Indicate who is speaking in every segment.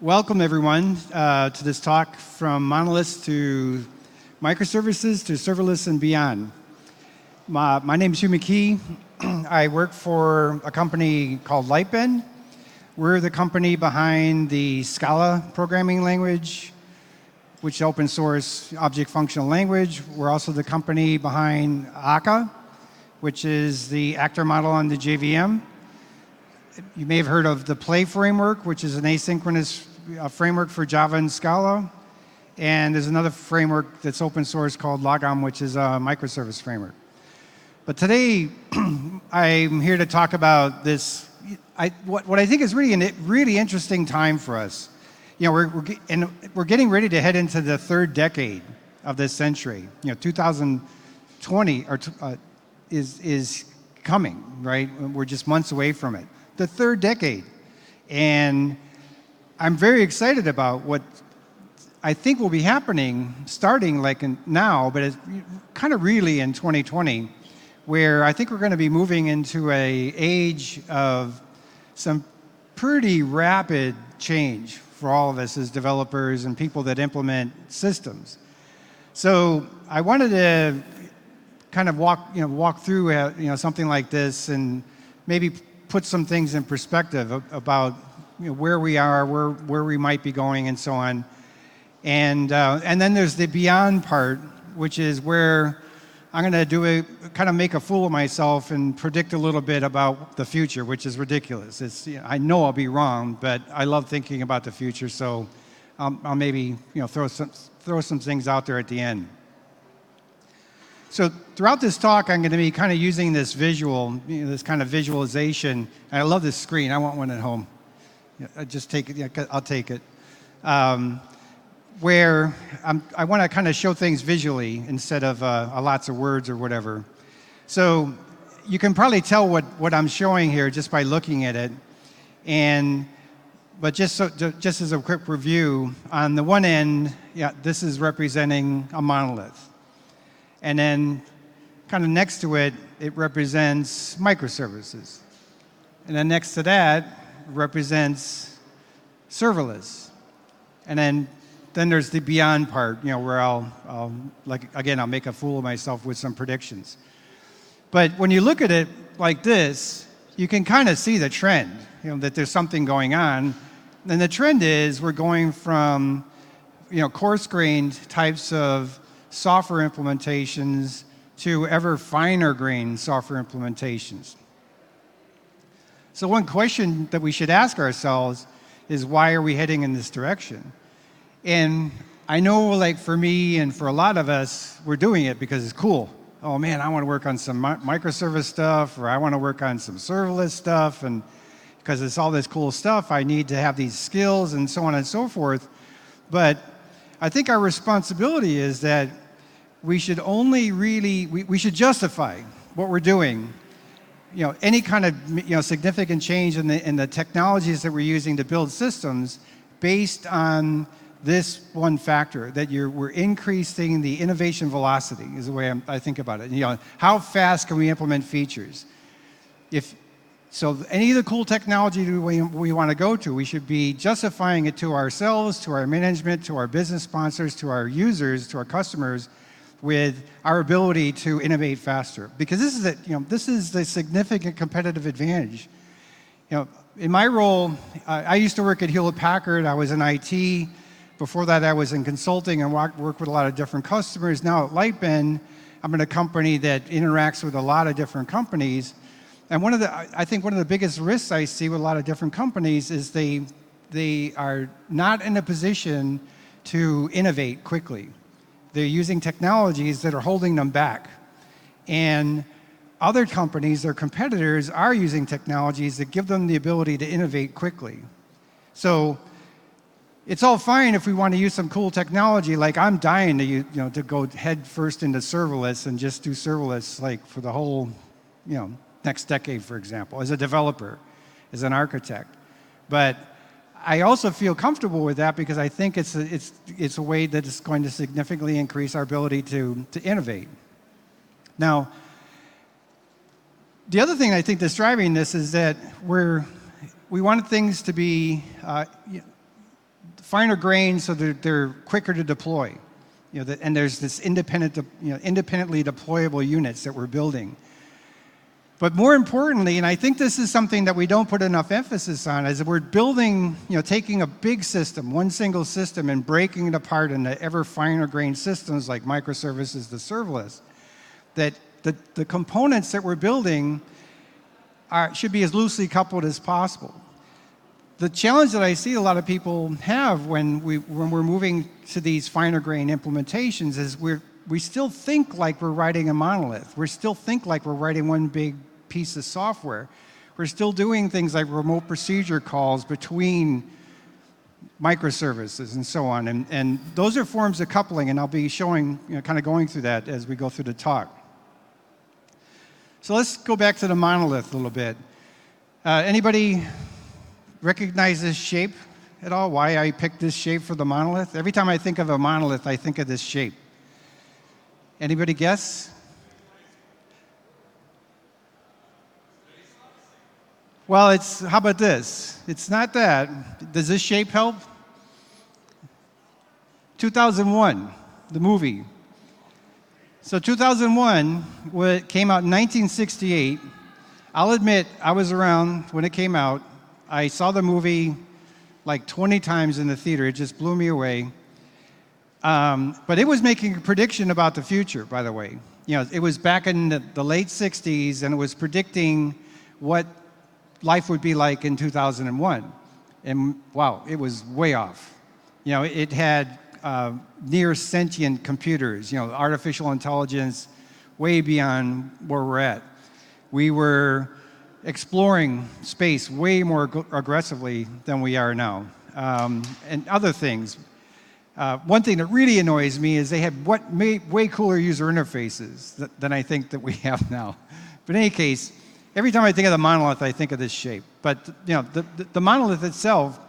Speaker 1: Welcome, everyone, to this talk from monoliths to microservices to serverless and beyond. My name is Hugh McKee. I work for a company called Lightbend. We're the company behind the Scala programming language, which is open source object functional language. We're also the company behind Akka, which is the actor model on the JVM. You may have heard of the Play framework, which is an asynchronous framework for Java and Scala. And there's another framework that's open source called Logom, which is a microservice framework. But today, I'm here to talk about this, what I think is really a really interesting time for us. You know, we're getting ready to head into the third decade of this century. You know, 2020 is coming, right? We're just months away from it. The third decade. And I'm very excited about what I think will be happening starting like now, but it's kind of really in 2020, where I think we're going to be moving into an age of some pretty rapid change for all of us as developers and people that implement systems. So I wanted to kind of walk through something like this and maybe put some things in perspective about where we are, where we might be going, and so on. And then there's the beyond part, which is where I'm going to kind of make a fool of myself and predict a little bit about the future, which is ridiculous. I know I'll be wrong, but I love thinking about the future, so I'll maybe throw some things out there at the end. So throughout this talk, I'm going to be kind of using this visual, this kind of visualization. And I love this screen. I want one at home. Just take it. Yeah, I'll take it. Where I want to kind of show things visually instead of lots of words or whatever. So you can probably tell what I'm showing here just by looking at it. But just as a quick review, on the one end, this is representing a monolith. And then kind of next to it, it represents microservices. And then next to that represents serverless. And then there's the beyond part, where I'll make a fool of myself with some predictions. But when you look at it like this, you can kind of see the trend, that there's something going on. And the trend is we're going from, coarse-grained types of software implementations to ever finer-grained software implementations. So one question that we should ask ourselves is, why are we heading in this direction? And I know, like for me and for a lot of us, we're doing it because it's cool. Oh man, I want to work on some microservice stuff, or I want to work on some serverless stuff, and because it's all this cool stuff, I need to have these skills and so on and so forth. But I think our responsibility is that we should only we should justify what we're doing. Any kind of significant change in the technologies that we're using to build systems based on this one factor, that we're increasing the innovation velocity is the way I think about it. How fast can we implement features? So any of the cool technology we want to go to, we should be justifying it to ourselves, to our management, to our business sponsors, to our users, to our customers, with our ability to innovate faster. Because this is the significant competitive advantage. In my role, I used to work at Hewlett-Packard. I was in IT. Before that, I was in consulting and worked with a lot of different customers. Now at Lightbend, I'm in a company that interacts with a lot of different companies. And I think one of the biggest risks I see with a lot of different companies is they are not in a position to innovate quickly. They're using technologies that are holding them back. And other companies, their competitors, are using technologies that give them the ability to innovate quickly. So it's all fine if we want to use some cool technology, like I'm dying to go head first into serverless and just do serverless like for the whole next decade, for example, as a developer, as an architect. But I also feel comfortable with that because I think it's a way that is going to significantly increase our ability to innovate. Now, the other thing I think that's driving this is that we want things to be finer grained so they're quicker to deploy. And there's this independently deployable units that we're building. But more importantly, and I think this is something that we don't put enough emphasis on, is that we're building, taking a big system, one single system, and breaking it apart into ever finer grained systems like microservices, the serverless, that the components that we're building should be as loosely coupled as possible. The challenge that I see a lot of people have when we're moving to these finer grained implementations is we still think like we're writing a monolith. We still think like we're writing one big piece of software. We're still doing things like remote procedure calls between microservices and so on. And those are forms of coupling, and I'll be showing, kind of going through that as we go through the talk. So let's go back to the monolith a little bit. Anybody recognize this shape at all? Why I picked this shape for the monolith? Every time I think of a monolith, I think of this shape. Anybody guess? Well, how about this? It's not that. Does this shape help? 2001, the movie. So 2001 came out in 1968. I'll admit, I was around when it came out. I saw the movie like 20 times in the theater. It just blew me away. But it was making a prediction about the future, by the way. It was back in the late 60s, and it was predicting what life would be like in 2001. And wow, it was way off. It had near sentient computers, artificial intelligence way beyond where we're at. We were exploring space way more aggressively than we are now, and other things. One thing that really annoys me is they had way cooler user interfaces than I think that we have now. But in any case, every time I think of the monolith, I think of this shape. But the monolith itself,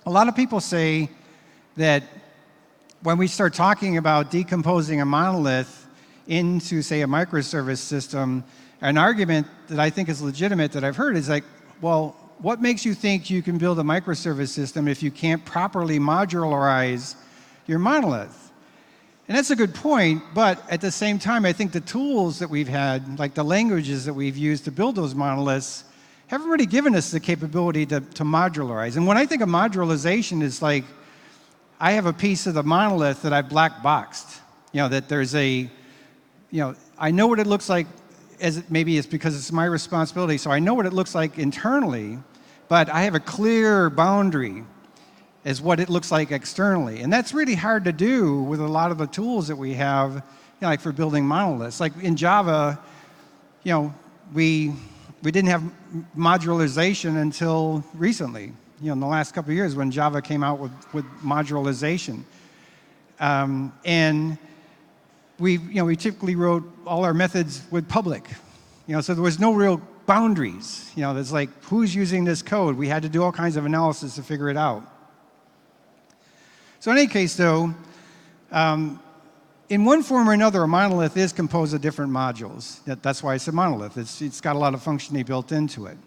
Speaker 1: a lot of people say that when we start talking about decomposing a monolith into, say, a microservice system, an argument that I think is legitimate that I've heard is like, well, what makes you think you can build a microservice system if you can't properly modularize your monolith? And that's a good point, but at the same time, I think the tools that we've had, like the languages that we've used to build those monoliths, haven't really given us the capability to modularize. And when I think of modularization, it's like, I have a piece of the monolith that I've black boxed. That there's I know what it looks like, maybe it's because it's my responsibility, so I know what it looks like internally, but I have a clear boundary as what it looks like externally. And that's really hard to do with a lot of the tools that we have, like for building monoliths. Like in Java, we didn't have modularization until recently, in the last couple of years when Java came out with modularization. And we typically wrote all our methods with public, so there was no real boundaries. There's like, who's using this code? We had to do all kinds of analysis to figure it out. So in any case, though, in one form or another, a monolith is composed of different modules. That's why it's a monolith. It's got a lot of functionality built into it.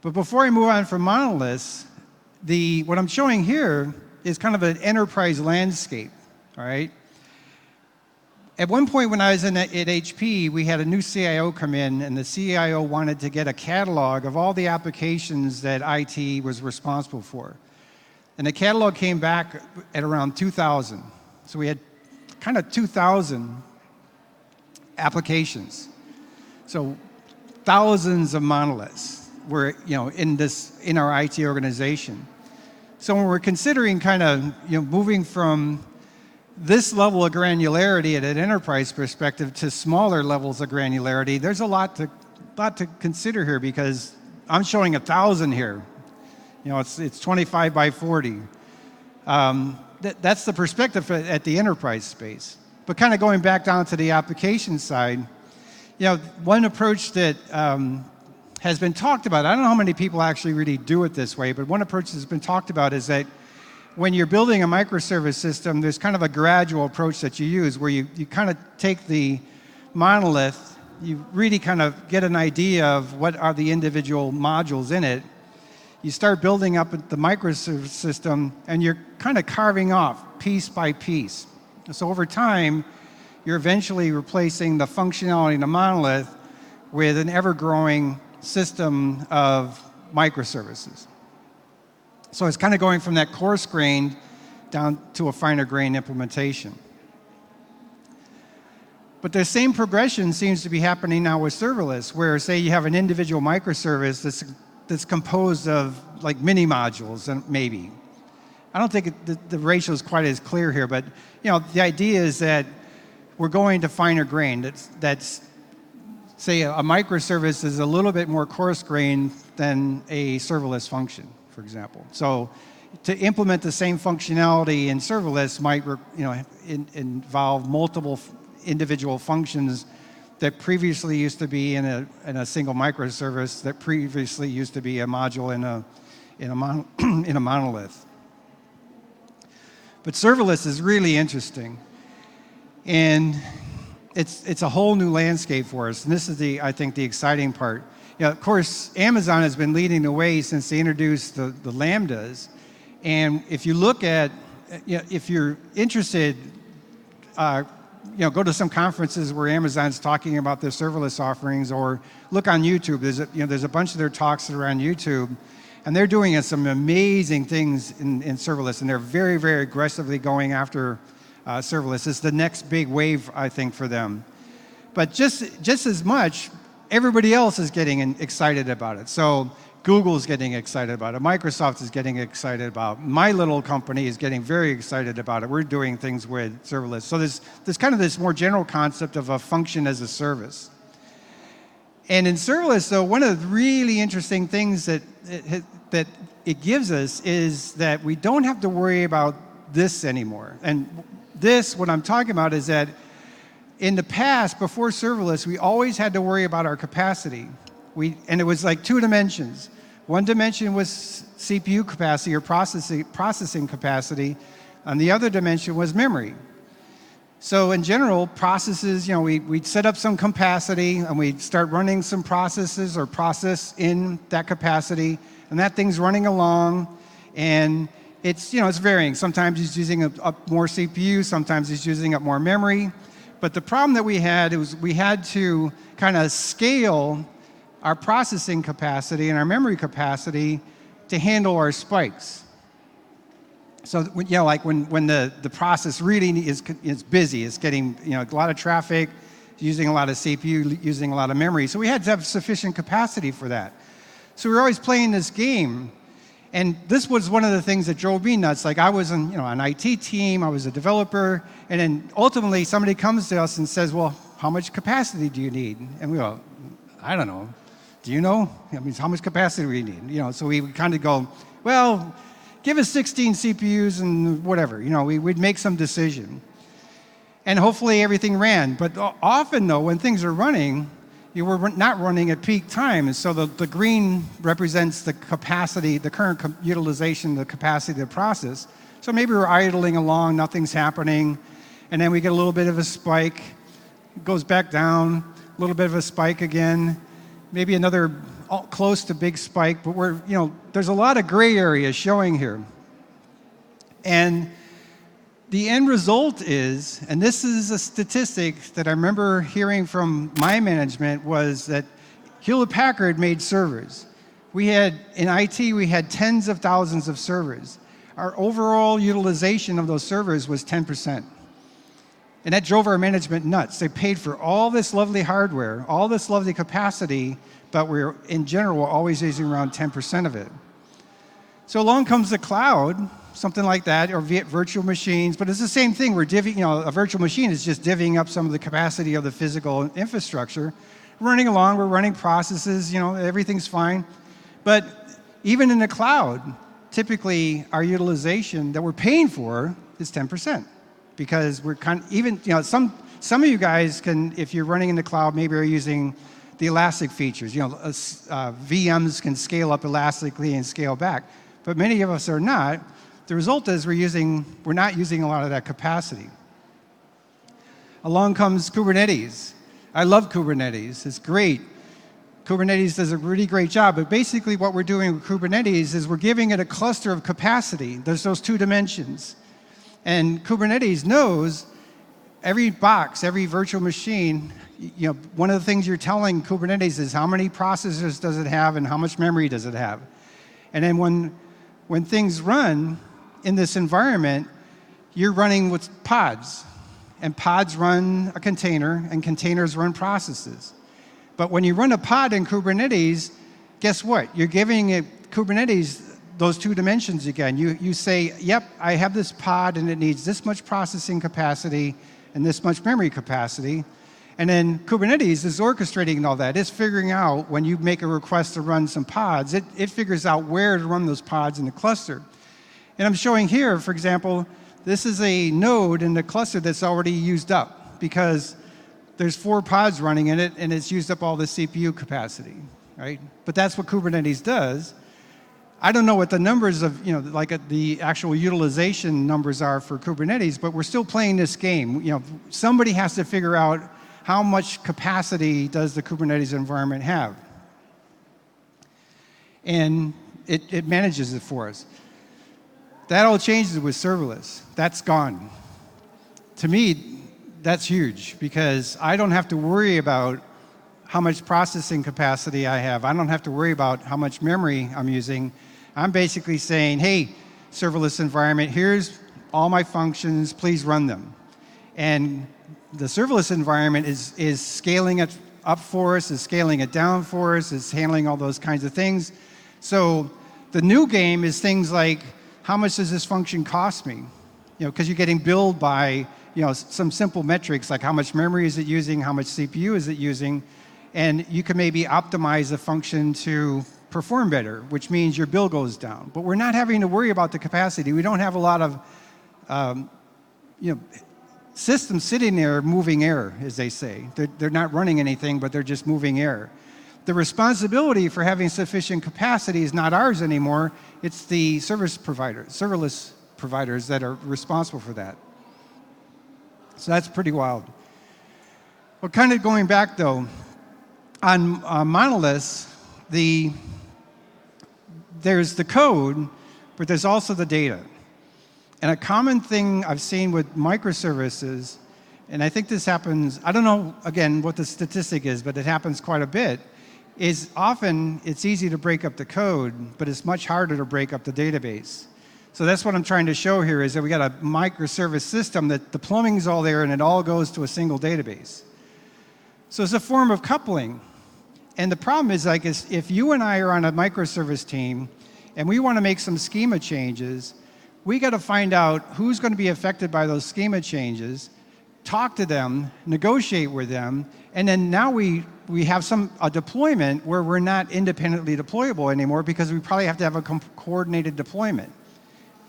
Speaker 1: But before I move on from monoliths, what I'm showing here is kind of an enterprise landscape, all right? At one point when I was at HP, we had a new CIO come in, and the CIO wanted to get a catalog of all the applications that IT was responsible for. And the catalog came back at around 2,000. So we had kind of 2,000 applications. So thousands of monoliths were in our IT organization. So when we're considering kind of moving from this level of granularity at an enterprise perspective to smaller levels of granularity, there's a lot to consider here, because I'm showing 1,000 here. It's 25 by 40. That's the perspective at the enterprise space. But kind of going back down to the application side, one approach that has been talked about, I don't know how many people actually really do it this way, but one approach that's been talked about is that when you're building a microservice system, there's kind of a gradual approach that you use where you kind of take the monolith, you really kind of get an idea of what are the individual modules in it, you start building up the microservice system, and you're kind of carving off piece by piece. So over time, you're eventually replacing the functionality in the monolith with an ever-growing system of microservices. So it's kind of going from that coarse-grained down to a finer-grained implementation. But the same progression seems to be happening now with serverless, where, say, you have an individual microservice that's composed of like mini modules, and maybe. I don't think the ratio is quite as clear here, but the idea is that we're going to finer grained. That's say a microservice is a little bit more coarse grained than a serverless function, for example. So to implement the same functionality in serverless might involve multiple individual functions that previously used to be in a single microservice that previously used to be a module in a monolith. But serverless is really interesting, and it's a whole new landscape for us. And this is I think the exciting part. Of course, Amazon has been leading the way since they introduced the Lambdas. And if you look at, if you're interested, go to some conferences where Amazon's talking about their serverless offerings, or look on YouTube. There's a bunch of their talks that are on YouTube, and they're doing some amazing things in serverless, and they're very, very aggressively going after serverless. It's the next big wave, I think, for them. But just as much, everybody else is getting excited about it. So Google's getting excited about it. Microsoft is getting excited about it. My little company is getting very excited about it. We're doing things with serverless. So there's kind of this more general concept of a function as a service. And in serverless, though, one of the really interesting things that it gives us is that we don't have to worry about this anymore. And what I'm talking about is that in the past, before serverless, we always had to worry about our capacity. And it was like two dimensions. One dimension was CPU capacity or processing capacity, and the other dimension was memory. So in general, processes, we'd set up some capacity, and we'd start running some processes or process in that capacity, and that thing's running along, and it's varying. Sometimes it's using up more CPU, sometimes it's using up more memory. But the problem that we had was we had to kind of scale our processing capacity and our memory capacity to handle our spikes. So like when the process really is busy, it's getting a lot of traffic, using a lot of CPU, using a lot of memory. So we had to have sufficient capacity for that. So we were always playing this game. And this was one of the things that drove me nuts. Like I was on an IT team, I was a developer, and then ultimately somebody comes to us and says, well, how much capacity do you need? And we go, I don't know. Do you know? How much capacity do we need? So we would kind of go, well, give us 16 CPUs and whatever. We'd make some decision. And hopefully everything ran. But often, though, when things are running, you were not running at peak time. And so the green represents the capacity, the current utilization, the capacity of the process. So maybe we're idling along, nothing's happening, and then we get a little bit of a spike, it goes back down, a little bit of a spike again, maybe another close to big spike, but there's a lot of gray areas showing here. And the end result is, and this is a statistic that I remember hearing from my management, was that Hewlett-Packard made servers. In IT, we had tens of thousands of servers. Our overall utilization of those servers was 10%. And that drove our management nuts. They paid for all this lovely hardware, all this lovely capacity, but in general, we're always using around 10% of it. So along comes the cloud, something like that, or virtual machines, but it's the same thing. We're a virtual machine is just divvying up some of the capacity of the physical infrastructure. Running along, we're running processes, everything's fine. But even in the cloud, typically our utilization that we're paying for is 10%. Because we're some of you guys can, if you're running in the cloud, maybe are using the elastic features. VMs can scale up elastically and scale back, but many of us are not. The result is we're not using a lot of that capacity. Along comes Kubernetes. I love Kubernetes. It's great. Kubernetes does a really great job, but basically what we're doing with Kubernetes is we're giving it a cluster of capacity. There's those 2 dimensions. And Kubernetes knows every box, every virtual machine, one of the things you're telling Kubernetes is how many processors does it have and how much memory does it have. And then when things run in this environment, you're running with pods. And pods run a container, and containers run processes. But when you run a pod in Kubernetes, guess what? You're giving Kubernetes those 2 dimensions again. You say, yep, I have this pod, and it needs this much processing capacity and this much memory capacity. And then Kubernetes is orchestrating all that. It's figuring out when you make a request to run some pods, it figures out where to run those pods in the cluster. And I'm showing here, for example, this is a node in the cluster that's already used up because there's 4 pods running in it, and it's used up all the CPU capacity, right? But that's what Kubernetes does. I don't know what the numbers of, the actual utilization numbers are for Kubernetes, but we're still playing this game. Somebody has to figure out how much capacity does the Kubernetes environment have. And it manages it for us. That all changes with serverless. That's gone. To me, that's huge because I don't have to worry about how much processing capacity I have. I don't have to worry about how much memory I'm using. I'm basically saying, hey, serverless environment, here's all my functions, please run them. And the serverless environment is scaling it up for us, is scaling it down for us, is handling all those kinds of things. So the new game is things like, how much does this function cost me? Because you're getting billed by some simple metrics like how much memory is it using, how much CPU is it using, and you can maybe optimize a function to perform better, which means your bill goes down. But we're not having to worry about the capacity. We don't have a lot of systems sitting there moving air, as they say. They're not running anything, but they're just moving air. The responsibility for having sufficient capacity is not ours anymore. It's the serverless providers that are responsible for that. So that's pretty wild. Well, kind of going back, though, on monoliths, there's the code, but there's also the data. And a common thing I've seen with microservices, and I think this happens, I don't know, again, what the statistic is, but it happens quite a bit, is often it's easy to break up the code, but it's much harder to break up the database. So that's what I'm trying to show here, is that we got a microservice system that the plumbing's all there and it all goes to a single database. So it's a form of coupling. And the problem is, if you and I are on a microservice team and we want to make some schema changes, we got to find out who's going to be affected by those schema changes, talk to them, negotiate with them, and then now we have a deployment where we're not independently deployable anymore because we probably have to have a coordinated deployment.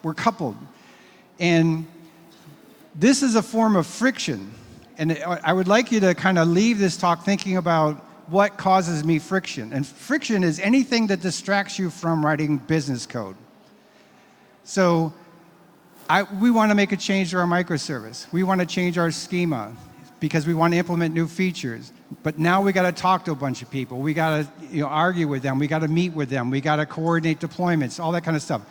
Speaker 1: We're coupled. And this is a form of friction. And I would like you to kind of leave this talk thinking about what causes me friction. And friction is anything that distracts you from writing business code. So we want to make a change to our microservice. We want to change our schema because we want to implement new features. But now we got to talk to a bunch of people. We got to argue with them. We got to meet with them. We got to coordinate deployments, all that kind of stuff.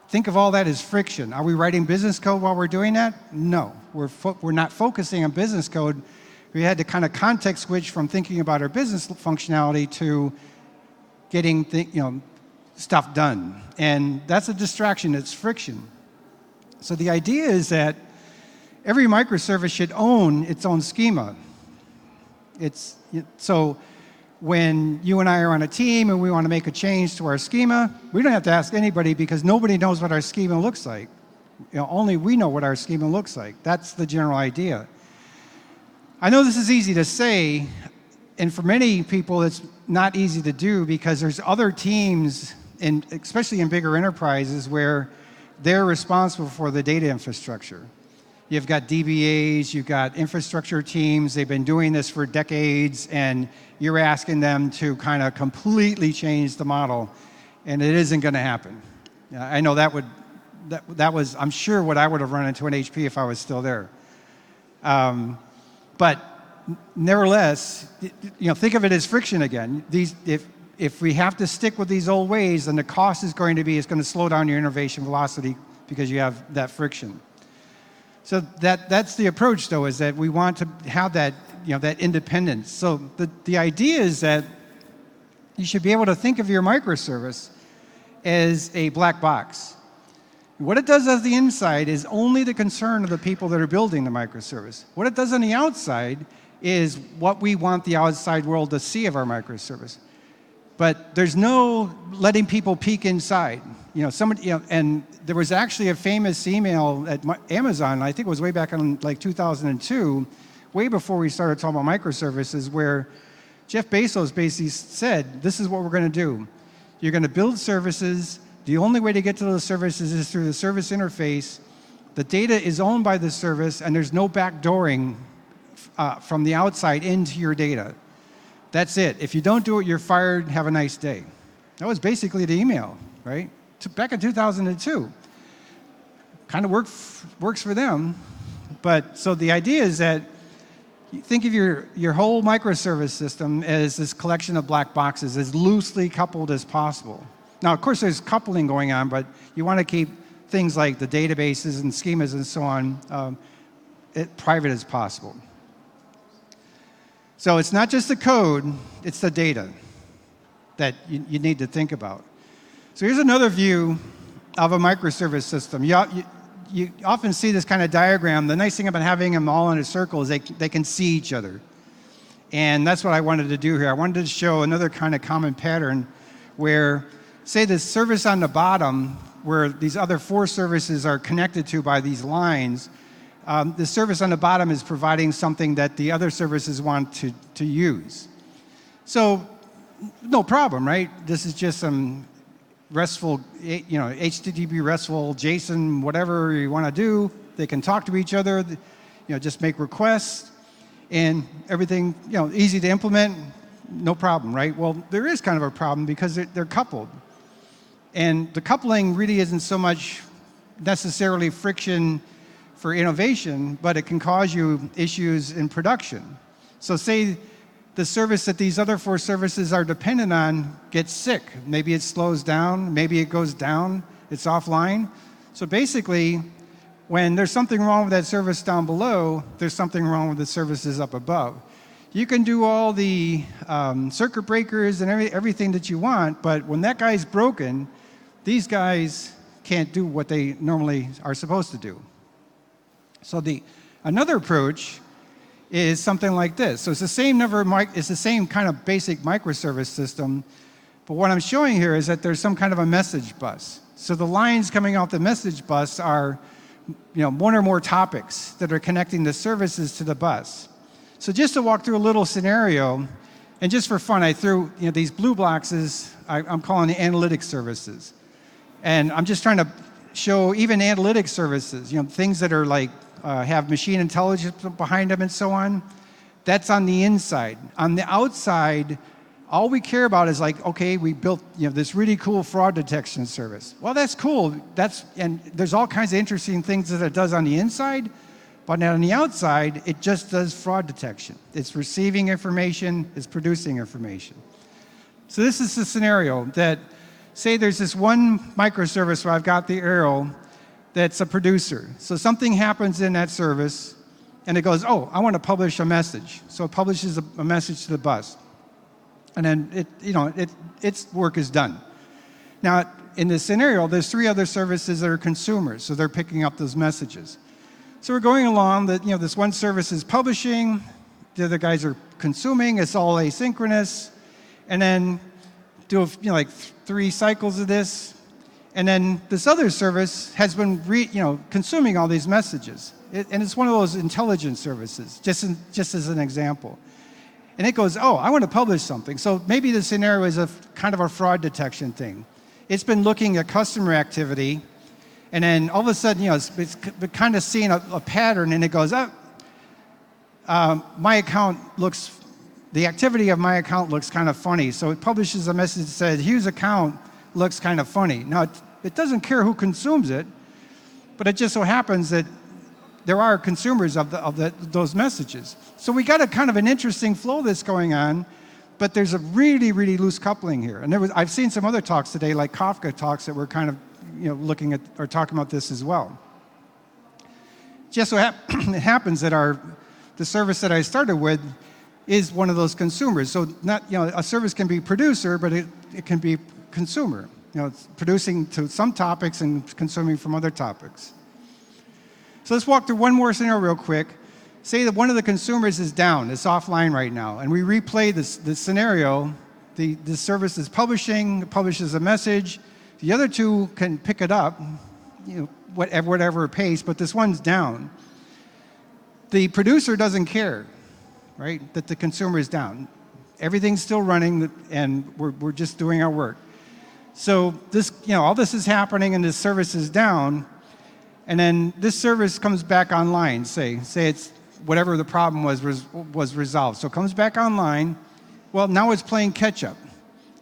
Speaker 1: Think of all that as friction. Are we writing business code while we're doing that? No, we're not focusing on business code. We had to kind of context switch from thinking about our business functionality to getting stuff done. And that's a distraction, it's friction. So the idea is that every microservice should own its own schema. So when you and I are on a team and we want to make a change to our schema, we don't have to ask anybody because nobody knows what our schema looks like. Only we know what our schema looks like. That's the general idea. I know this is easy to say, and for many people it's not easy to do because there's other teams, especially in bigger enterprises, where they're responsible for the data infrastructure. You've got DBAs, you've got infrastructure teams, they've been doing this for decades, and you're asking them to kind of completely change the model, and it isn't going to happen. I know that was, I'm sure, what I would have run into in HP if I was still there. But nevertheless, think of it as friction again. If we have to stick with these old ways, then the cost is going to slow down your innovation velocity because you have that friction. So that's the approach, though, is that we want to have that, that independence. So the idea is that you should be able to think of your microservice as a black box. What it does on the inside is only the concern of the people that are building the microservice. What it does on the outside is what we want the outside world to see of our microservice. But there's no letting people peek inside. And there was actually a famous email at Amazon, I think it was way back in like 2002, way before we started talking about microservices, where Jeff Bezos basically said, this is what we're going to do. You're going to build services. The only way to get to those services is through the service interface. The data is owned by the service, and there's no backdooring from the outside into your data. That's it. If you don't do it, you're fired. Have a nice day. That was basically the email, right? Back in 2002. Kind of works for them. But so the idea is that you think of your whole microservice system as this collection of black boxes, as loosely coupled as possible. Now, of course, there's coupling going on, but you want to keep things like the databases and schemas and so on private as possible. So it's not just the code, it's the data that you need to think about. So here's another view of a microservice system. You often see this kind of diagram. The nice thing about having them all in a circle is they can see each other. And that's what I wanted to do here. I wanted to show another kind of common pattern where, say, the service on the bottom, where these other 4 services are connected to by these lines, the service on the bottom is providing something that the other services want to use. So, no problem, right? This is just some RESTful, HTTP RESTful, JSON, whatever you want to do. They can talk to each other, just make requests, and everything, easy to implement, no problem, right? Well, there is kind of a problem because they're coupled. And the coupling really isn't so much necessarily friction for innovation, but it can cause you issues in production. So say the service that these other 4 services are dependent on gets sick. Maybe it slows down, maybe it goes down, it's offline. So basically, when there's something wrong with that service down below, there's something wrong with the services up above. You can do all the circuit breakers and everything that you want, but when that guy's broken, these guys can't do what they normally are supposed to do. So another approach is something like this. So it's the same it's the same kind of basic microservice system, but what I'm showing here is that there's some kind of a message bus. So the lines coming off the message bus are, 1 or more topics that are connecting the services to the bus. So just to walk through a little scenario, and just for fun, I threw these blue boxes. I'm calling the analytics services, and I'm just trying to show even analytics services, things that are like have machine intelligence behind them and so on. That's on the inside. On the outside, all we care about is like, okay, we built this really cool fraud detection service. Well, that's cool. And there's all kinds of interesting things that it does on the inside, but on the outside, it just does fraud detection. It's receiving information, it's producing information. So this is the scenario that, say there's this one microservice where I've got the arrow that's a producer. So something happens in that service, and it goes, oh, I want to publish a message. So it publishes a message to the bus. And then its work is done. Now, in this scenario, there's 3 other services that are consumers, so they're picking up those messages. So we're going along that, this one service is publishing, the other guys are consuming, it's all asynchronous, and then do like 3 cycles of this, and then this other service has been consuming all these messages. And it's one of those intelligence services, just as an example. And it goes, oh, I want to publish something. So maybe the scenario is a kind of a fraud detection thing. It's been looking at customer activity, and then all of a sudden, it's been kind of seeing a pattern, and it goes, my account looks, the activity of my account looks kind of funny. So it publishes a message that says, Hugh's account looks kind of funny. Now, it doesn't care who consumes it, but it just so happens that there are consumers of those messages. So we got a kind of an interesting flow that's going on, but there's a really, really loose coupling here. And I've seen some other talks today, like Kafka talks, that were kind of looking at or talking about this as well. Just so it happens that the service that I started with is one of those consumers. So not, a service can be producer, but it can be consumer. It's producing to some topics and consuming from other topics. So let's walk through one more scenario real quick. Say that one of the consumers is down, it's offline right now, and we replay this scenario. The service is publishes a message. The other two can pick it up, whatever pace, but this one's down. The producer doesn't care, right, that the consumer is down. Everything's still running, and we're just doing our work. So this, all this is happening, and this service is down, and then this service comes back online. Say it's whatever the problem was resolved. So it comes back online. Well, now it's playing catch up.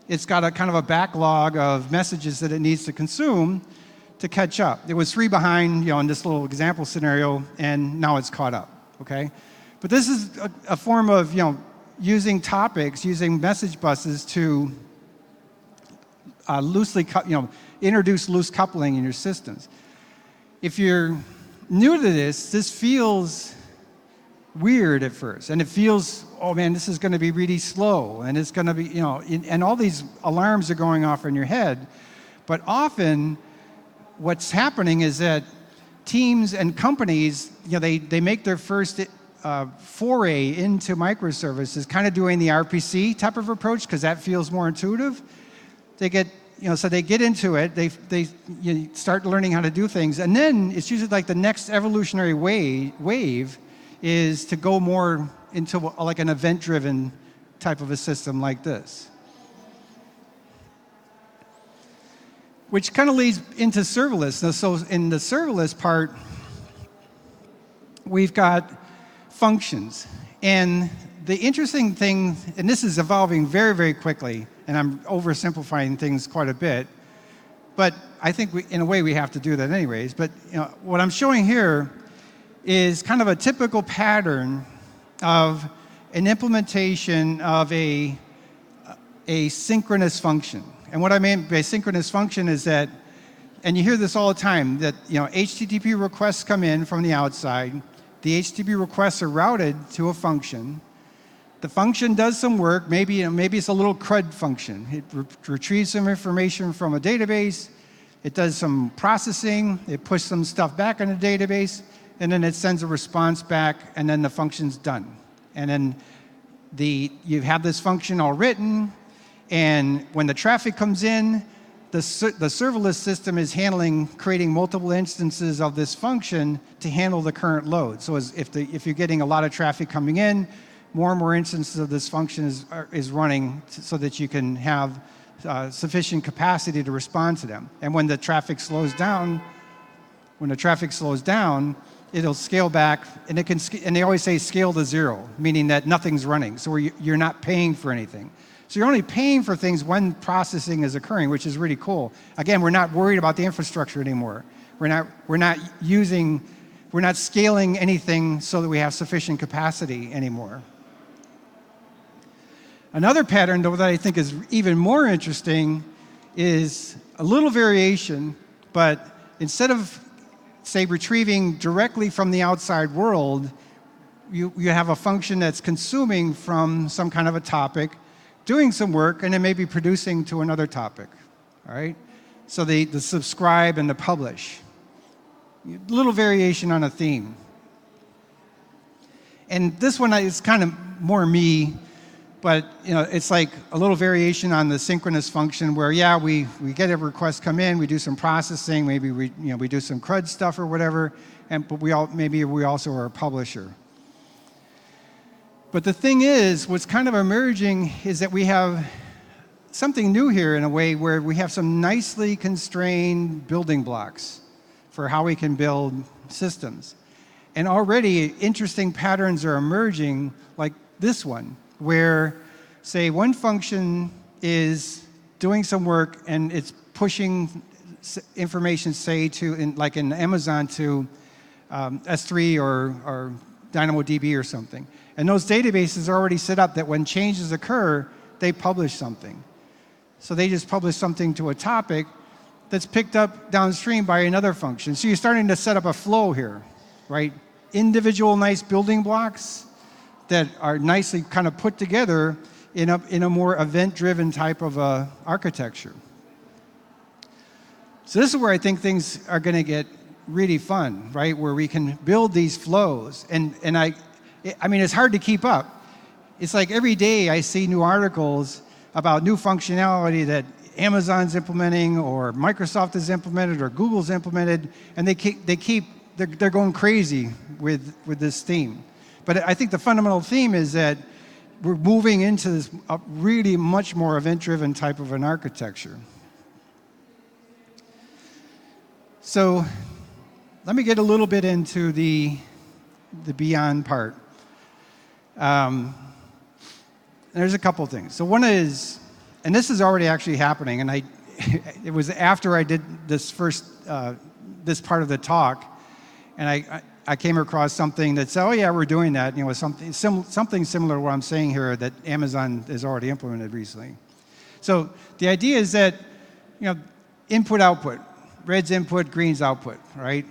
Speaker 1: It's got a kind of a backlog of messages that it needs to consume to catch up. It was 3 behind, in this little example scenario, and now it's caught up. Okay, but this is a form of using topics, using message buses to introduce loose coupling in your systems. If you're new to this feels weird at first, and it feels, oh man, this is going to be really slow, and it's going to be, and all these alarms are going off in your head. But often, what's happening is that teams and companies, they make their first foray into microservices, kind of doing the RPC type of approach, because that feels more intuitive. They get, so they get into it, they start learning how to do things, and then it's usually like the next evolutionary wave is to go more into like an event-driven type of a system like this. Which kind of leads into serverless. Now, so in the serverless part, we've got functions. And the interesting thing, and this is evolving very, very quickly, and I'm oversimplifying things quite a bit, but I think in a way we have to do that anyways. But what I'm showing here is kind of a typical pattern of an implementation of a synchronous function. And what I mean by synchronous function is that, and you hear this all the time, that HTTP requests come in from the outside. The HTTP requests are routed to a function. The function does some work. Maybe it's a little CRUD function. It retrieves some information from a database. It does some processing. It pushes some stuff back in the database, and then it sends a response back, and then the function's done. And then you have this function all written, and when the traffic comes in, the serverless system is creating multiple instances of this function to handle the current load. So if you're getting a lot of traffic coming in, more and more instances of this function is running so that you can have sufficient capacity to respond to them. And when the traffic slows down, it'll scale back, and they always say scale to 0, meaning that nothing's running. So you're not paying for anything. So you're only paying for things when processing is occurring, which is really cool. Again, we're not worried about the infrastructure anymore. We're not scaling anything so that we have sufficient capacity anymore. Another pattern, though, that I think is even more interesting is a little variation, but instead of, say, retrieving directly from the outside world, you have a function that's consuming from some kind of a topic, doing some work, and then maybe producing to another topic, all right? So the subscribe and the publish. A little variation on a theme. And this one is kind of more me, but it's like a little variation on the synchronous function where, yeah, we get a request come in, we do some processing, maybe we do some CRUD stuff or whatever, but maybe we also are a publisher. But the thing is, what's kind of emerging is that we have something new here in a way where we have some nicely constrained building blocks for how we can build systems. And already interesting patterns are emerging, like this one, where, say, one function is doing some work and it's pushing information, say, like in Amazon, to S3 or DynamoDB or something. And those databases are already set up that when changes occur, they publish something. So they just publish something to a topic that's picked up downstream by another function. So you're starting to set up a flow here, right? Individual nice building blocks that are nicely kind of put together in a more event-driven type of architecture. So this is where I think things are going to get really fun, right? Where we can build these flows. And I mean, it's hard to keep up. It's like every day I see new articles about new functionality that Amazon's implementing or Microsoft has implemented or Google's implemented, and they're going crazy with this theme. But I think the fundamental theme is that we're moving into this really much more event-driven type of an architecture. So let me get a little bit into the beyond part. There's a couple things. So one is, and this is already actually happening, and it was after I did this this part of the talk, and I came across something that said, oh yeah, we're doing that. You know, something similar to what I'm saying here that Amazon has already implemented recently. So the idea is that, you know, input output, red's input, green's output, right?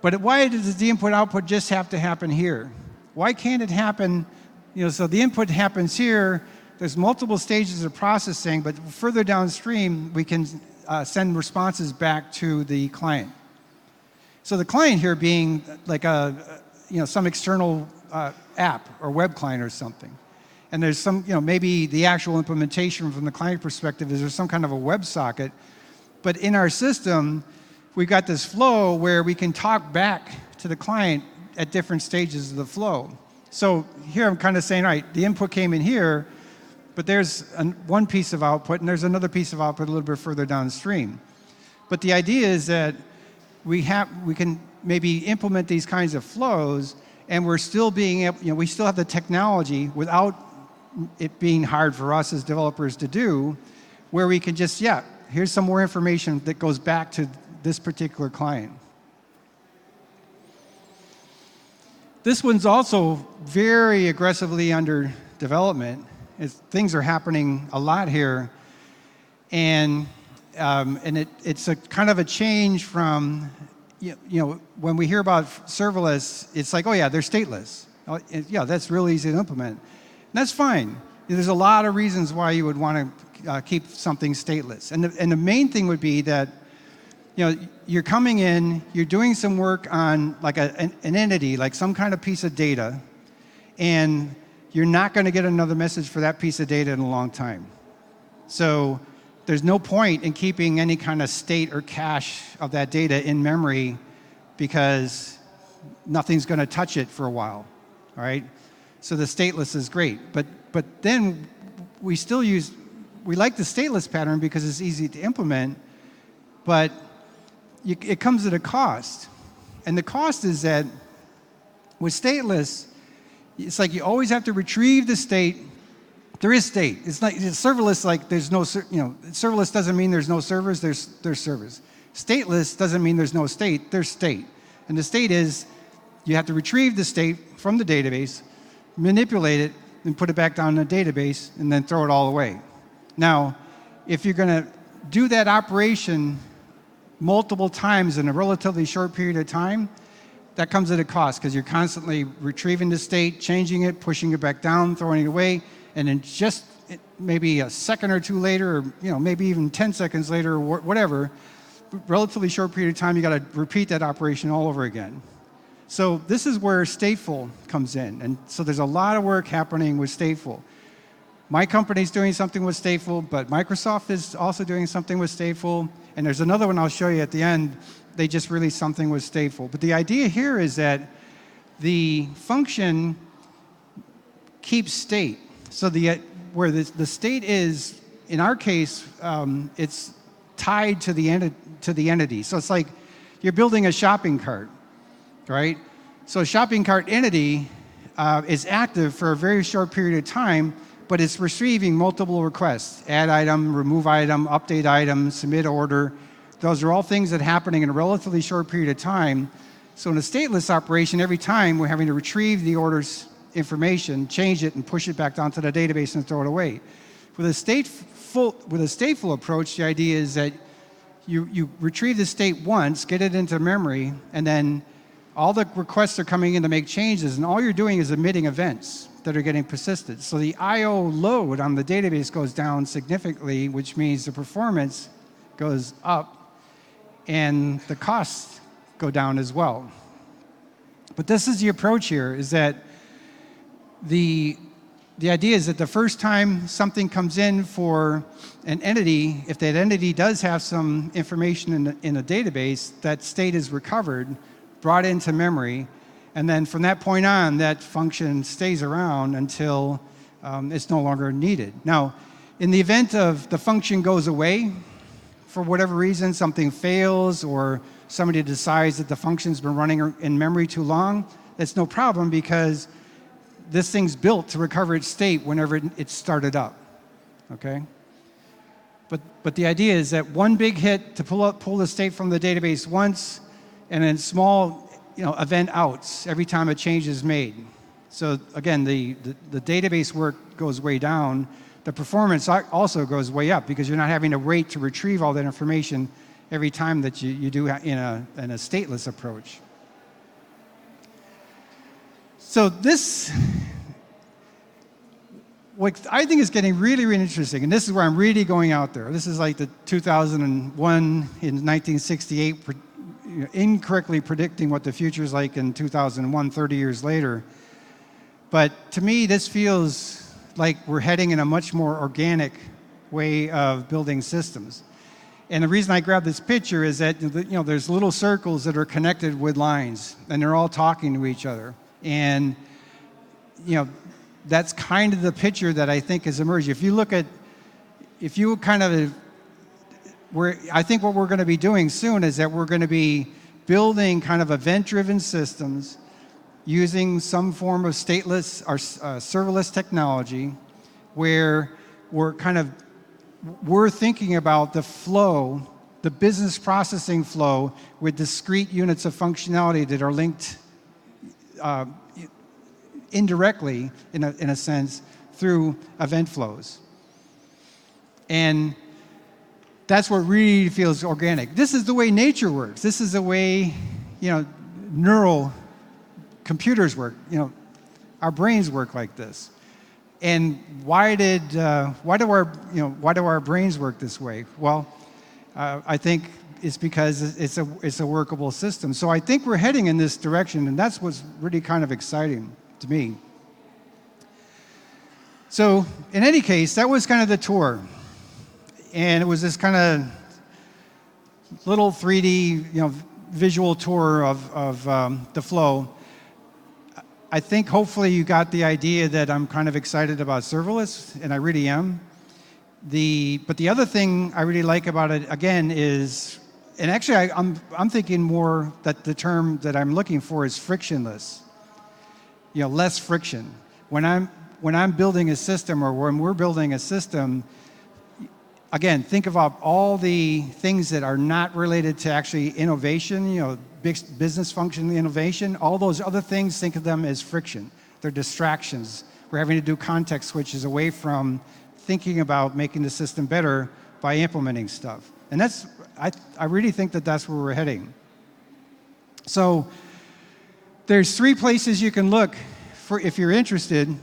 Speaker 1: But why does the input output just have to happen here? Why can't it happen, you know, so the input happens here, there's multiple stages of processing, but further downstream, we can send responses back to the client. So the client here being like some external app or web client or something. And there's some, you know, maybe the actual implementation from the client perspective is there's some kind of a WebSocket. But in our system, we've got this flow where we can talk back to the client at different stages of the flow. So here I'm kind of saying, all right, the input came in here, but there's one piece of output and there's another piece of output a little bit further downstream. But the idea is that we can maybe implement these kinds of flows, and we're still being able, you know, we still have the technology without it being hard for us as developers to do, where we can just, yeah, here's some more information that goes back to this particular client. This one's also very aggressively under development. Things are happening a lot here, and it's a kind of a change from, you know, when we hear about serverless, it's like, oh yeah, they're stateless. Oh, yeah, that's real easy to implement. And that's fine. There's a lot of reasons why you would want to keep something stateless. And the main thing would be that, you know, you're coming in, you're doing some work on like an entity, like some kind of piece of data, and you're not going to get another message for that piece of data in a long time. So there's no point in keeping any kind of state or cache of that data in memory because nothing's going to touch it for a while, all right? So the stateless is great, but then we like the stateless pattern because it's easy to implement, but it comes at a cost. And the cost is that with stateless, it's like you always have to retrieve the state. There is state. It's like it's serverless. Like there's no, you know, serverless doesn't mean there's no servers. There's servers. Stateless doesn't mean there's no state. There's state, and the state is you have to retrieve the state from the database, manipulate it, and put it back down in the database, and then throw it all away. Now, if you're going to do that operation multiple times in a relatively short period of time, that comes at a cost because you're constantly retrieving the state, changing it, pushing it back down, throwing it away, and then just maybe a second or two later, or you know, maybe even 10 seconds later, or whatever, relatively short period of time, you got to repeat that operation all over again. So this is where Stateful comes in, and so there's a lot of work happening with Stateful. My company's doing something with Stateful, but Microsoft is also doing something with Stateful, and there's another one I'll show you at the end. They just released something with Stateful. But the idea here is that the function keeps state. So where the state is, in our case, it's tied to the entity. So it's like you're building a shopping cart, right? So a shopping cart entity is active for a very short period of time, but it's receiving multiple requests: add item, remove item, update item, submit order. Those are all things that are happening in a relatively short period of time. So in a stateless operation, every time we're having to retrieve the order's information, change it, and push it back down to the database and throw it away. With a stateful approach, the idea is that you retrieve the state once, get it into memory, and then all the requests are coming in to make changes, and all you're doing is emitting events that are getting persisted. So the I/O load on the database goes down significantly, which means the performance goes up, and the costs go down as well. But this is the approach here, is that the idea is that the first time something comes in for an entity, if that entity does have some information in a database, that state is recovered, brought into memory, and then from that point on, that function stays around until it's no longer needed. Now, in the event of the function goes away, for whatever reason, something fails, or somebody decides that the function's been running in memory too long, that's no problem, because this thing's built to recover its state whenever it started up, okay? But the idea is that one big hit to pull the state from the database once, and then small, event outs every time a change is made. So again, the database work goes way down. The performance also goes way up, because you're not having to wait to retrieve all that information every time that you do in a stateless approach. So this, what I think is getting really, really interesting, and this is where I'm really going out there. This is like the 2001 in 1968, incorrectly predicting what the future is like in 2001, 30 years later. But to me, this feels like we're heading in a much more organic way of building systems. And the reason I grabbed this picture is that there's little circles that are connected with lines, and they're all talking to each other. And that's kind of the picture that I think has emerged. If you kind of, I think what we're going to be doing soon is that we're going to be building kind of event-driven systems using some form of stateless or serverless technology, where we're thinking about the flow, the business processing flow, with discrete units of functionality that are linked indirectly, in a sense, through event flows. And that's what really feels organic. This is the way nature works. This is the way, neural computers work. Our brains work like this. And why do our brains work this way? Well, I think it's because it's a workable system. So I think we're heading in this direction, and that's what's really kind of exciting to me. So in any case, that was kind of the tour. And it was this kind of little 3D, visual tour of the flow. I think hopefully you got the idea that I'm kind of excited about serverless, and I really am. But the other thing I really like about it, again, is, and actually I'm thinking more that the term that I'm looking for is frictionless. Less friction. When I'm building a system, or when we're building a system, again, think about all the things that are not related to actually innovation, business function innovation. All those other things, think of them as friction. They're distractions. We're having to do context switches away from thinking about making the system better by implementing stuff. And I really think that that's where we're heading. So there's 3 places you can look for if you're interested.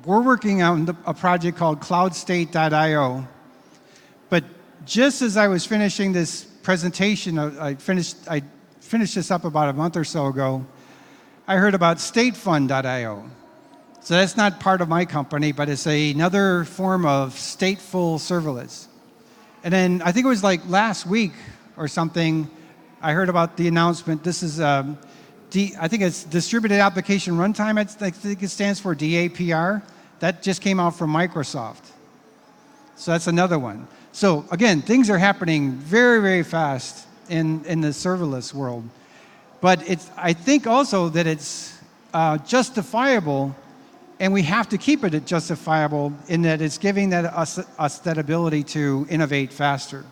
Speaker 1: We're working on a project called cloudstate.io. But just as I was finishing this presentation, I finished this up about a month or so ago, I heard about statefun.io. So that's not part of my company, but it's another form of stateful serverless. And then I think it was like last week or something, I heard about the announcement. This is, I think it's Distributed Application Runtime. I think it stands for DAPR. That just came out from Microsoft. So that's another one. So again, things are happening very, very fast in the serverless world. But I think also that it's justifiable, and we have to keep it justifiable, in that it's giving us that ability to innovate faster.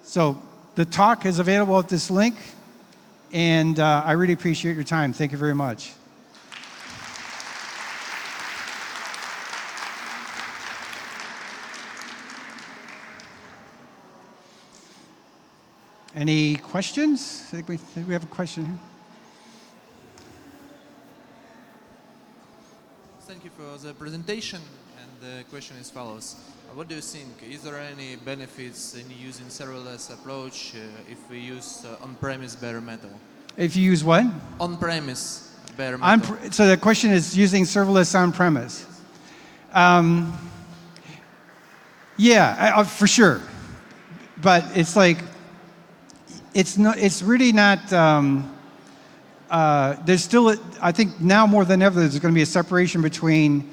Speaker 1: So the talk is available at this link. And I really appreciate your time. Thank you very much. Any questions? I think we have a question here.
Speaker 2: Thank you for the presentation. And the question is follows. What do you think? Is there any benefits in using serverless approach if we use on-premise bare metal?
Speaker 1: If you use what?
Speaker 2: On-premise bare metal.
Speaker 1: So the question is using serverless on-premise. Yeah, for sure. But it's like, it's really not, there's still, I think now more than ever, there's going to be a separation between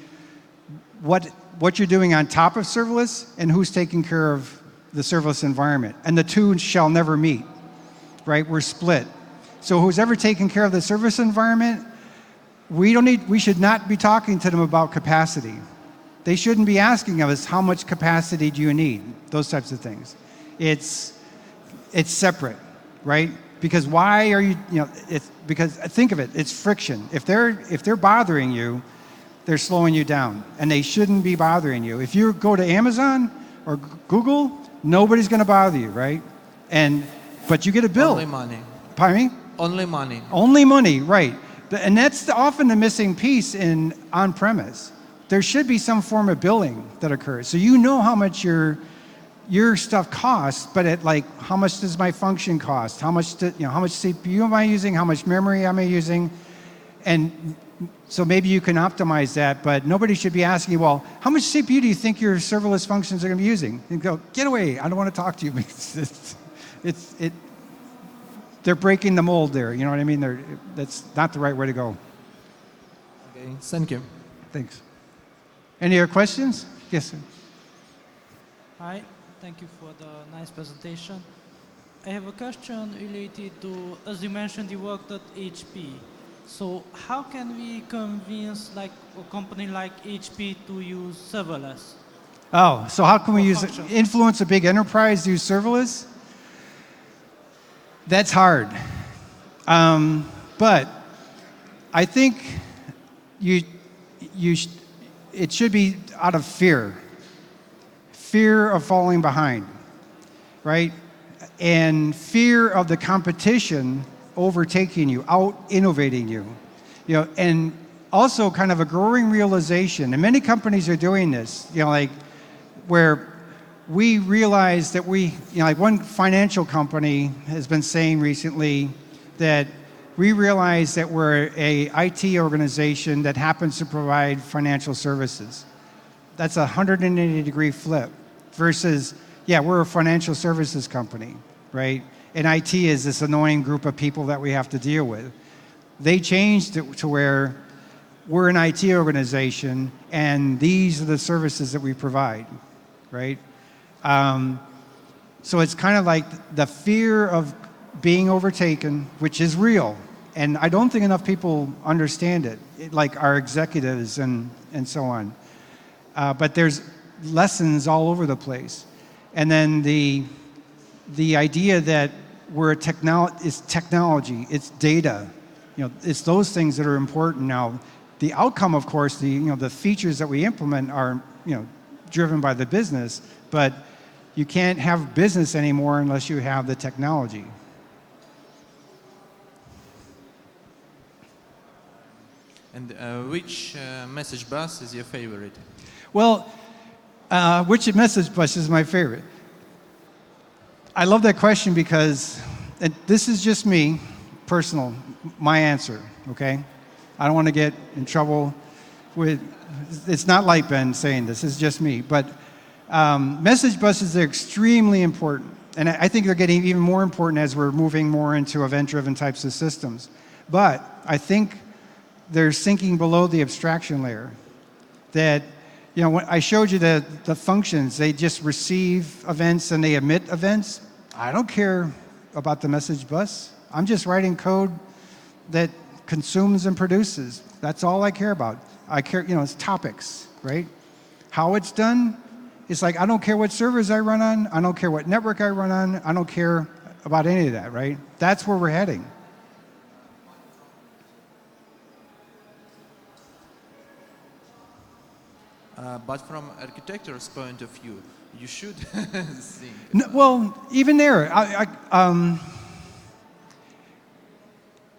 Speaker 1: what you're doing on top of serverless and who's taking care of the serverless environment. And the two shall never meet, right? We're split. So who's ever taking care of the service environment, we should not be talking to them about capacity. They shouldn't be asking us, how much capacity do you need? Those types of things. It's separate, right? Because why are you know, because think of it, it's friction. If they're bothering you, they're slowing you down, and they shouldn't be bothering you. If you go to Amazon or Google, nobody's going to bother you, right? But you get a bill.
Speaker 2: Only money.
Speaker 1: Pardon me?
Speaker 2: Only money.
Speaker 1: Only money, right. And that's often the missing piece in on-premise. There should be some form of billing that occurs. So you know how much your stuff costs, but how much does my function cost? How much CPU am I using? How much memory am I using? And so maybe you can optimize that, but nobody should be asking you, well, how much CPU do you think your serverless functions are going to be using? And go, get away, I don't want to talk to you. Because they're breaking the mold there, you know what I mean? That's not the right way to go.
Speaker 2: Okay, thank you.
Speaker 1: Thanks. Any other questions? Yes, sir.
Speaker 3: Hi, thank you for the nice presentation. I have a question related to, as you mentioned, you worked at HP. So how can we convince a company like HP to use serverless?
Speaker 1: Oh, so how can we influence a big enterprise to use serverless? That's hard. But I think it should be out of fear of falling behind, right? And fear of the competition overtaking you, out-innovating you. And also kind of a growing realization, and many companies are doing this, where we realize that one financial company has been saying recently that we realize that we're a IT organization that happens to provide financial services. That's a 180-degree flip versus, we're a financial services company, right? And IT is this annoying group of people that we have to deal with. They changed it to where we're an IT organization and these are the services that we provide, right? So it's kind of like the fear of being overtaken, which is real. And I don't think enough people understand it, like our executives and so on. But there's lessons all over the place. And then the idea that it's technology, it's data, it's those things that are important now. The outcome, of course, the features that we implement are, driven by the business, but you can't have business anymore unless you have the technology.
Speaker 2: And which message bus is your favorite?
Speaker 1: Well, which message bus is my favorite? I love that question because, and this is just me, personal, my answer, okay? I don't want to get in trouble with, it's not Lightbend saying this, it's just me, but message buses are extremely important. And I think they're getting even more important as we're moving more into event-driven types of systems. But I think they're sinking below the abstraction layer. That, when I showed you the functions, they just receive events and they emit events. I don't care about the message bus. I'm just writing code that consumes and produces. That's all I care about. I care, it's topics, right? How it's done, it's like, I don't care what servers I run on. I don't care what network I run on. I don't care about any of that, right? That's where we're heading.
Speaker 2: But from architecture's point of view, you should think.
Speaker 1: No, well, even there,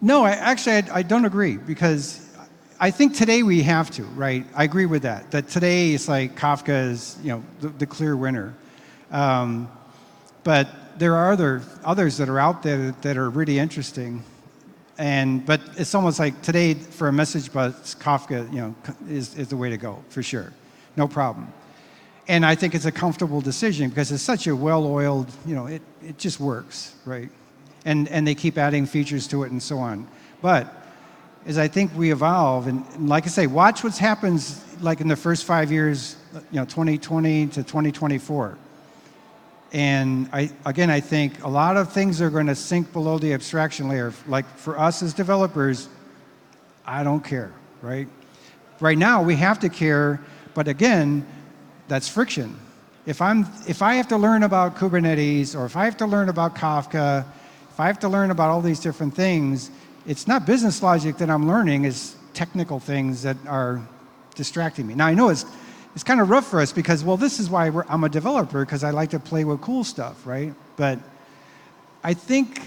Speaker 1: no, I don't agree, because I think today we have to, right? I agree with that. That today it's like Kafka is, the clear winner. But there are others that are out there that are really interesting. But it's almost like today for a message bus, Kafka, is the way to go for sure, no problem. And I think it's a comfortable decision because it's such a well-oiled, it just works, right? And they keep adding features to it and so on. But as I think we evolve, and like I say, watch what happens like in the first 5 years, 2020 to 2024. And I think a lot of things are going to sink below the abstraction layer. Like for us as developers, I don't care, right? Right now we have to care, but again, that's friction. If I have to learn about Kubernetes, or if I have to learn about Kafka, if I have to learn about all these different things, it's not business logic that I'm learning, it's technical things that are distracting me. Now I know it's kind of rough for us because, well, this is why I'm a developer, because I like to play with cool stuff, right? But I think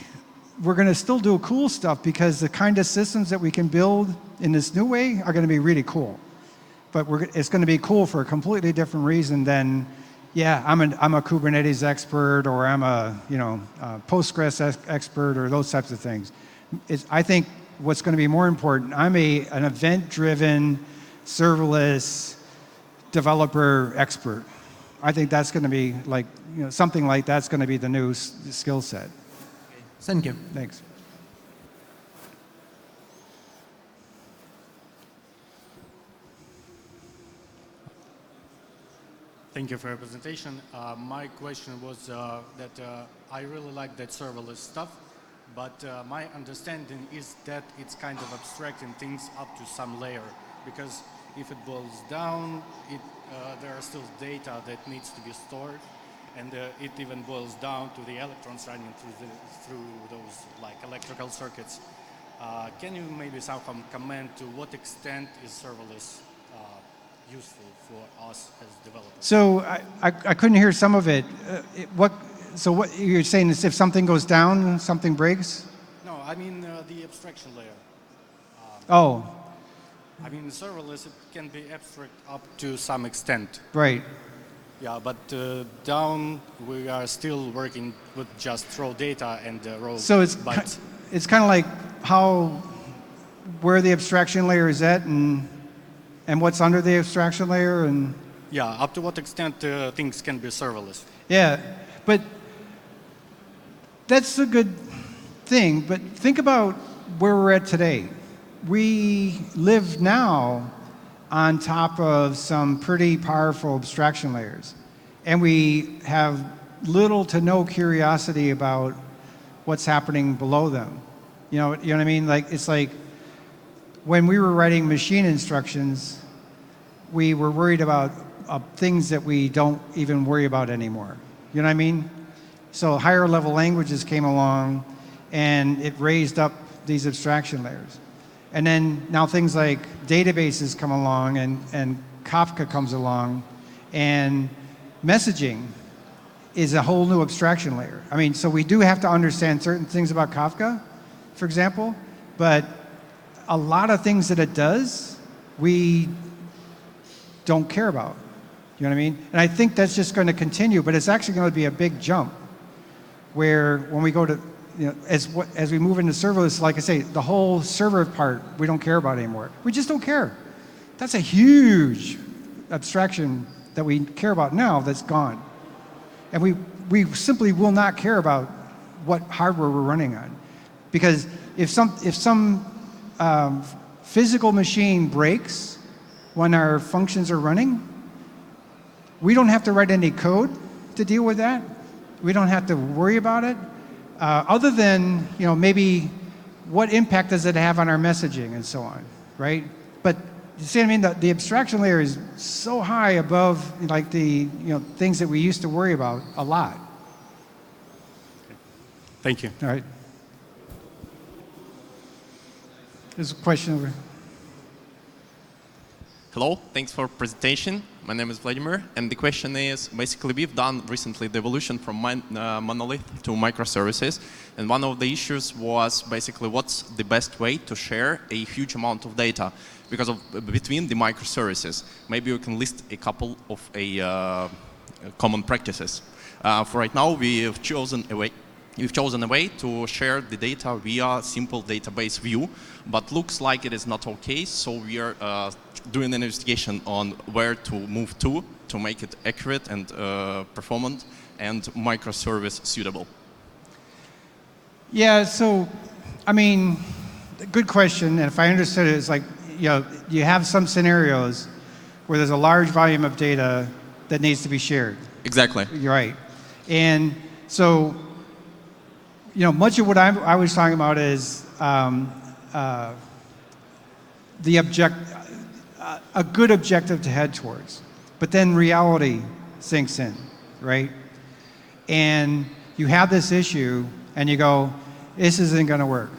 Speaker 1: we're going to still do cool stuff because the kind of systems that we can build in this new way are going to be really cool. But it's going to be cool for a completely different reason than, yeah, I'm a Kubernetes expert, or I'm a Postgres expert, or those types of things. I think what's going to be more important, I'm an event-driven, serverless developer expert. I think that's going to be like, something like that's going to be the new skill set.
Speaker 2: Okay. Thank you.
Speaker 1: Thanks.
Speaker 4: Thank you for your presentation. My question was that I really like that serverless stuff, but my understanding is that it's kind of abstracting things up to some layer, because if it boils down, there are still data that needs to be stored, and it even boils down to the electrons running through those like electrical circuits. Can you maybe somehow comment to what extent is serverless useful for us as developers?
Speaker 1: So I couldn't hear some of it. So what you're saying is if something goes down, something breaks?
Speaker 4: No, I mean the abstraction layer.
Speaker 1: Oh.
Speaker 4: I mean, serverless, it can be abstract up to some extent.
Speaker 1: Right.
Speaker 4: Yeah, but down we are still working with just raw data and raw bytes.
Speaker 1: It's kind of like where the abstraction layer is at and what's under the abstraction layer, and
Speaker 4: yeah, up to what extent things can be serverless.
Speaker 1: Yeah, but that's a good thing. But think about where we're at today. We live now on top of some pretty powerful abstraction layers, and we have little to no curiosity about what's happening below them. You know what I mean? Like, it's like when we were writing machine instructions, we were worried about things that we don't even worry about anymore. You know what I mean? So higher level languages came along, and it raised up these abstraction layers. And then now things like databases come along, and Kafka comes along, and messaging is a whole new abstraction layer. I mean, so we do have to understand certain things about Kafka, for example, but a lot of things that it does, we don't care about. You know what I mean? And I think that's just going to continue, but it's actually going to be a big jump where when we go to, as we move into serverless, like I say, the whole server part, we don't care about anymore. We just don't care. That's a huge abstraction that we care about now that's gone. And we simply will not care about what hardware we're running on. Because if some physical machine breaks when our functions are running, we don't have to write any code to deal with that. We don't have to worry about it. Other than, maybe what impact does it have on our messaging and so on, right? But you see what I mean? The abstraction layer is so high above like the things that we used to worry about a lot.
Speaker 4: Thank you.
Speaker 1: All right. There's a question over.
Speaker 5: Hello, thanks for presentation. My name is Vladimir, and the question is, basically we've done recently the evolution from Monolith to microservices, and one of the issues was basically what's the best way to share a huge amount of data between the microservices. Maybe you can list a couple of common practices. For right now, we've chosen a way to share the data via simple database view, but looks like it is not okay, so we are doing an investigation on where to move to make it accurate and performant and microservice suitable.
Speaker 1: Yeah, so, I mean, good question. And if I understood it, it's like, you have some scenarios where there's a large volume of data that needs to be shared.
Speaker 5: Exactly.
Speaker 1: You're right. And so, much of what I was talking about is a good objective to head towards. But then reality sinks in, right? And you have this issue, and you go, this isn't going to work.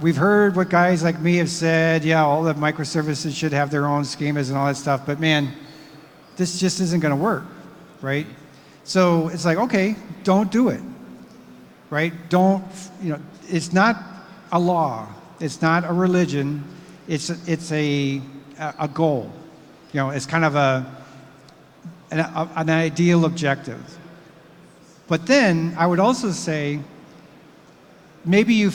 Speaker 1: We've heard what guys like me have said, all the microservices should have their own schemas and all that stuff, but man, this just isn't going to work, right? So it's like, okay, don't do it, right? It's not a law, it's not a religion, it's a goal. It's kind of an ideal objective. But then I would also say, maybe you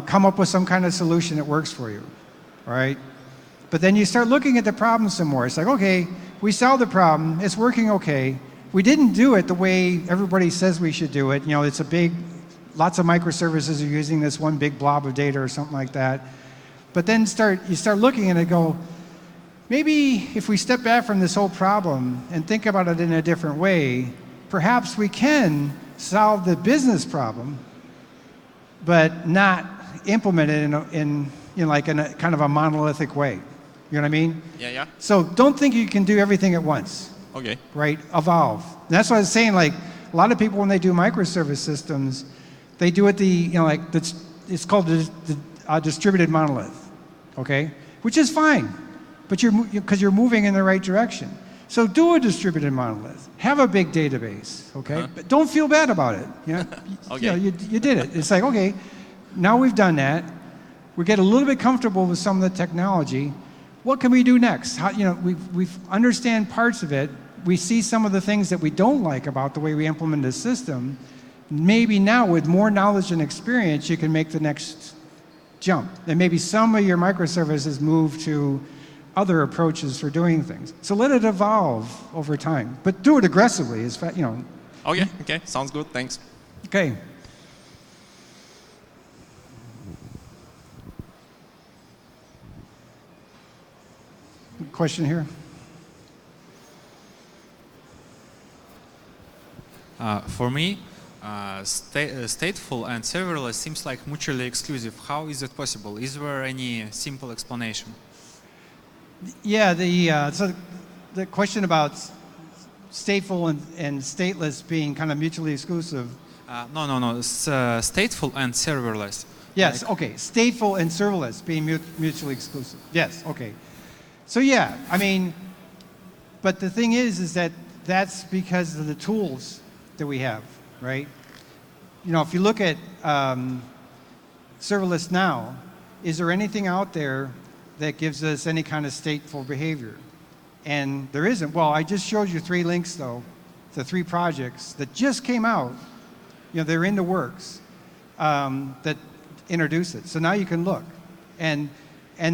Speaker 1: come up with some kind of solution that works for you, right? But then you start looking at the problem some more. It's like, okay, we solved the problem, it's working okay. We didn't do it the way everybody says we should do it. It's lots of microservices are using this one big blob of data or something like that. But then you start looking and go, maybe if we step back from this whole problem and think about it in a different way, perhaps we can solve the business problem, but not implement it in a kind of a monolithic way. You know what I mean?
Speaker 5: Yeah.
Speaker 1: So don't think you can do everything at once.
Speaker 5: Okay.
Speaker 1: Right? Evolve. And that's what I was saying. Like a lot of people when they do microservice systems, they do it it's called the distributed monolith. Okay? Which is fine, but because you're moving in the right direction. So do a distributed monolith. Have a big database, okay? But don't feel bad about it.
Speaker 5: Okay.
Speaker 1: You did it. It's like, okay, now we've done that. We get a little bit comfortable with some of the technology. What can we do next? We understand parts of it. We see some of the things that we don't like about the way we implement the system. Maybe now with more knowledge and experience, you can make the next jump. And maybe some of your microservices move to other approaches for doing things. So let it evolve over time, but do it aggressively.
Speaker 5: Okay, sounds good, thanks.
Speaker 1: Okay. Question here?
Speaker 6: For me, stateful and serverless seems like mutually exclusive. How is it possible? Is there any simple explanation?
Speaker 1: Yeah, so the question about stateful and stateless being kind of mutually exclusive.
Speaker 6: No. Stateful and serverless.
Speaker 1: Yes, okay. Stateful and serverless being mutually exclusive. Yes, okay. So yeah, I mean, but the thing is that that's because of the tools that we have, right? If you look at serverless now, is there anything out there that gives us any kind of stateful behavior? And there isn't. Well, I just showed you 3 links, though, to 3 projects that just came out. They're in the works that introduce it. So now you can look. And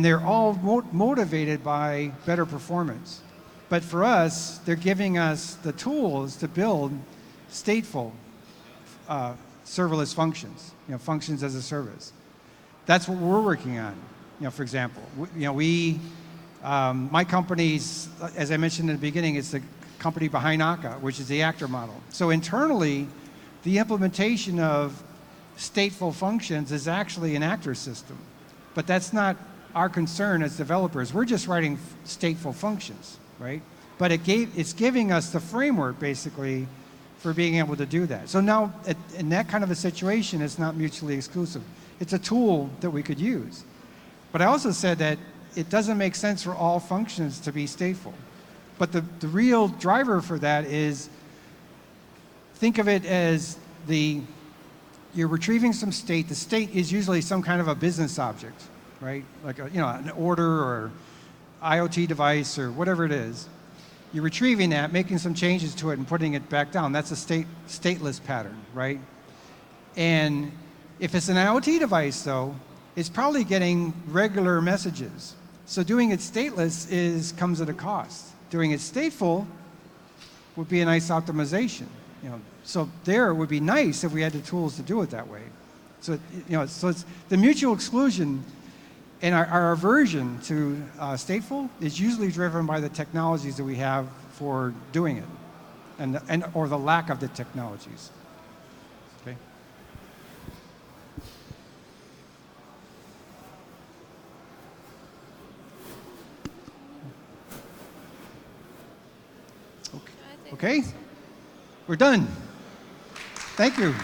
Speaker 1: they're all motivated by better performance. But for us, they're giving us the tools to build stateful serverless functions, functions as a service. That's what we're working on. For example, my company's, as I mentioned in the beginning, it's the company behind Akka, which is the actor model. So internally, the implementation of stateful functions is actually an actor system. But that's not our concern as developers. We're just writing stateful functions, right? But it's giving us the framework, basically, for being able to do that. So now, in that kind of a situation, it's not mutually exclusive. It's a tool that we could use. But I also said that it doesn't make sense for all functions to be stateful. But the real driver for that is, think of it as you're retrieving some state. The state is usually some kind of a business object, right? Like an order or IoT device or whatever it is. You're retrieving that, making some changes to it and putting it back down. That's a stateless pattern, right? And if it's an IoT device though, it's probably getting regular messages. So doing it stateless comes at a cost. Doing it stateful would be a nice optimization. So there it would be nice if we had the tools to do it that way. So so it's the mutual exclusion, and our aversion to stateful is usually driven by the technologies that we have for doing it, or the lack of the technologies. Okay. Okay. We're done. Thank you.